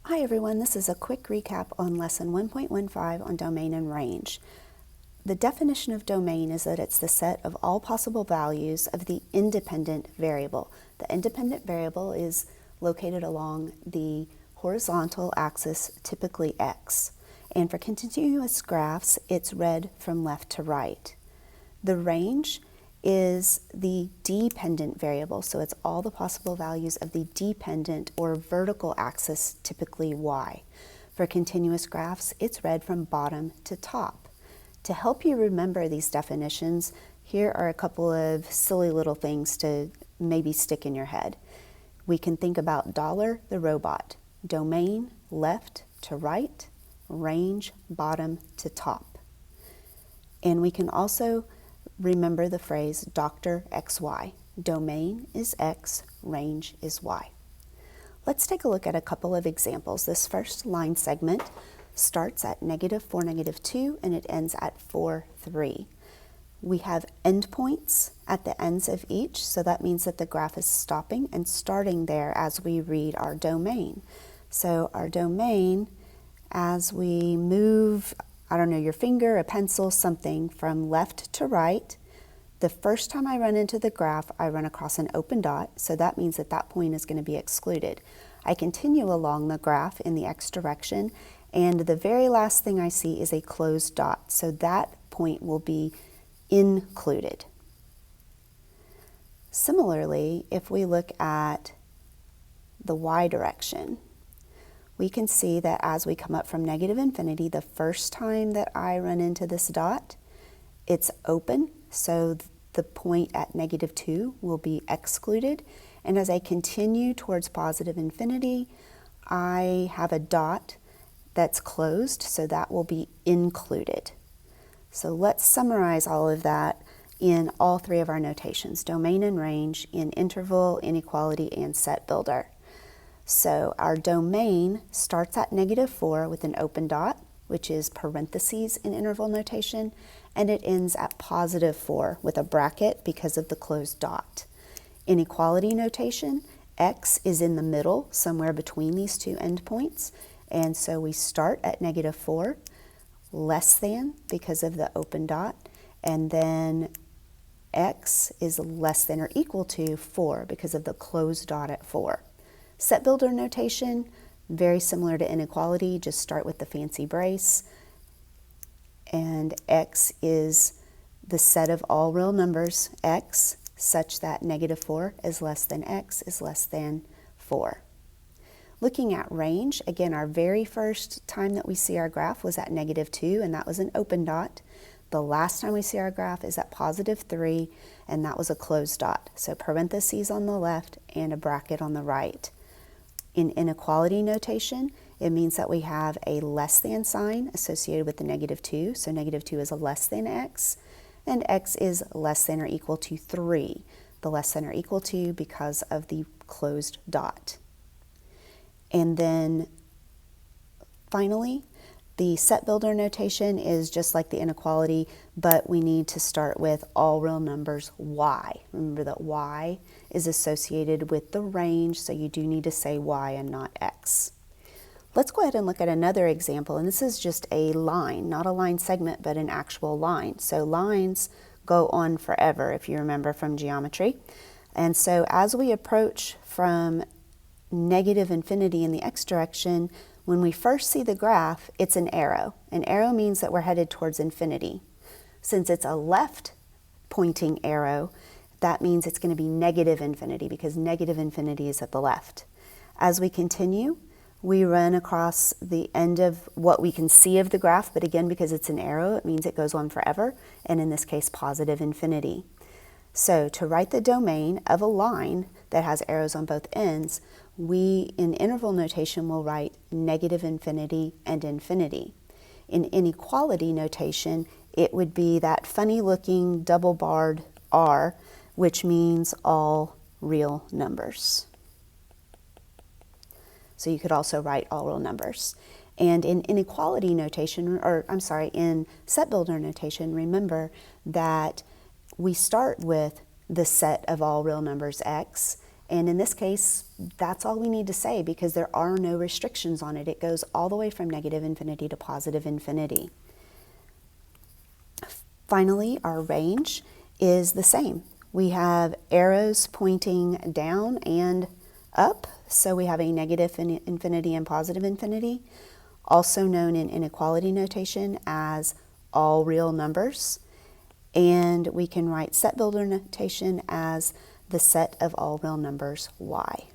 Hi everyone, this is a quick recap on lesson 1.15 on domain and range. The definition of domain is that it's the set of all possible values of the independent variable. The independent variable is located along the horizontal axis, typically x. And for continuous graphs, it's read from left to right. The range is the dependent variable, so it's all the possible values of the dependent or vertical axis, typically y. For continuous graphs, it's read from bottom to top. To help you remember these definitions, here are a couple of silly little things to maybe stick in your head. We can think about Dollar the robot, domain left to right, range bottom to top. And we can also remember the phrase Dr. XY. Domain is X, range is Y. Let's take a look at a couple of examples. This first line segment starts at -4, -2, and it ends at 4, 3. We have endpoints at the ends of each, so that means that the graph is stopping and starting there as we read our domain. So our domain, as we move, I don't know, your finger, a pencil, something from left to right, the first time I run into the graph, I run across an open dot, so that means that that point is going to be excluded. I continue along the graph in the x direction, and the very last thing I see is a closed dot, so that point will be included. Similarly, if we look at the y direction, we can see that as we come up from -infinity, the first time that I run into this dot, it's open, so the point at -2 will be excluded. And as I continue towards positive infinity, I have a dot that's closed, so that will be included. So let's summarize all of that in all three of our notations, domain and range, in interval, inequality, and set builder. So our domain starts at -4 with an open dot, which is parentheses in interval notation, and it ends at +4 with a bracket because of the closed dot. Inequality notation, x is in the middle, somewhere between these two endpoints, and so we start at -4, less than because of the open dot, and then x is less than or equal to 4 because of the closed dot at 4. Set builder notation, very similar to inequality, just start with the fancy brace. And x is the set of all real numbers, x, such that -4 is less than x is less than 4. Looking at range, again, our very first time that we see our graph was at -2, and that was an open dot. The last time we see our graph is at +3, and that was a closed dot. So parentheses on the left and a bracket on the right. In inequality notation, it means that we have a less than sign associated with the -2, so -2 is a less than x, and x is less than or equal to 3, the less than or equal to because of the closed dot. And then finally, the set builder notation is just like the inequality, but we need to start with all real numbers y. Remember that y is associated with the range, so you do need to say y and not x. Let's go ahead and look at another example, and this is just a line, not a line segment, but an actual line. So lines go on forever, if you remember from geometry. And so as we approach from -infinity in the x direction, when we first see the graph, it's an arrow. An arrow means that we're headed towards infinity. Since it's a left pointing arrow, that means it's going to be -infinity because -infinity is at the left. As we continue, we run across the end of what we can see of the graph, but again, because it's an arrow, it means it goes on forever, and in this case, positive infinity. So to write the domain of a line that has arrows on both ends, we, in interval notation, will write -infinity and infinity. In inequality notation, it would be that funny-looking double-barred R, which means all real numbers. So you could also write all real numbers. And in inequality notation, in set builder notation, remember that we start with the set of all real numbers x, And in this case, that's all we need to say because there are no restrictions on it. It goes all the way from negative infinity to positive infinity. Finally, our range is the same. We have arrows pointing down and up, so we have a negative infinity and positive infinity, also known in inequality notation as all real numbers. And we can write set builder notation as the set of all real numbers y.